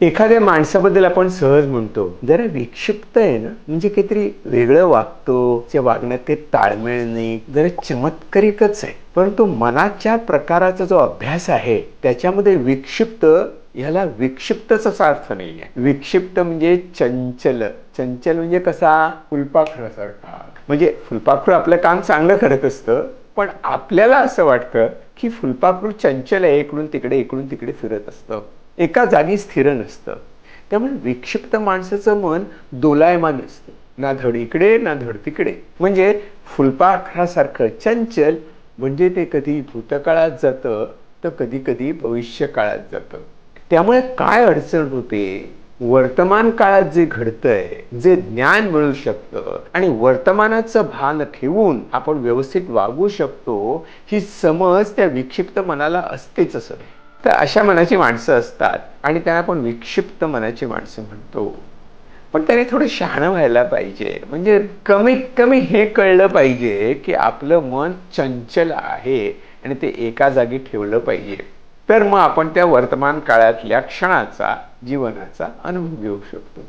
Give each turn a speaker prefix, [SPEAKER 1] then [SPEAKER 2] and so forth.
[SPEAKER 1] एखाद्या माणसाबद्दल आपण सहज म्हणतो जरा विक्षिप्त आहे ना, म्हणजे काहीतरी वेगळं वागतो, त्या वागण्यात काही ताळमेळ नाही, जरा चमत्कारिकच आहे. परंतु मनाच्या प्रकाराचा जो अभ्यास आहे त्याच्यामध्ये विक्षिप्त याला विक्षिप्तच असा अर्थ नाही आहे. विक्षिप्त म्हणजे चंचल. चंचल म्हणजे कसा? फुलपाखरासारखा. म्हणजे फुलपाखरू आपलं काम चांगलं करत असतं, पण आपल्याला असं वाटतं की फुलपाखरू चंचल आहे, इकडून तिकडे फिरत असतं, एका जागी स्थिर नसतं. त्यामुळे विक्षिप्त माणसाचं मन दोलायमान असतं, ना धड इकडे ना धड तिकडे. म्हणजे फुलपाखरासारखं चंचल म्हणजे ते कधी भूतकाळात जातं तर कधी कधी भविष्य काळात जातं. त्यामुळे काय अडचण होते? वर्तमान काळात जे घडतंय, जे ज्ञान मिळू शकतं आणि वर्तमानाचं भान ठेवून आपण व्यवस्थित वागू शकतो, ही समज त्या विक्षिप्त मनाला असतेच असं. तर अशा मनाची माणसं असतात आणि त्यांना आपण विक्षिप्त मनाची माणसं म्हणतो. पण त्याने थोडं शहाणं व्हायला पाहिजे. म्हणजे कमीत कमी हे कळलं पाहिजे की आपलं मन चंचल आहे आणि ते एका जागी ठेवलं पाहिजे. तर मग आपण त्या वर्तमान काळातल्या क्षणाचा, जीवनाचा अनुभव घेऊ शकतो.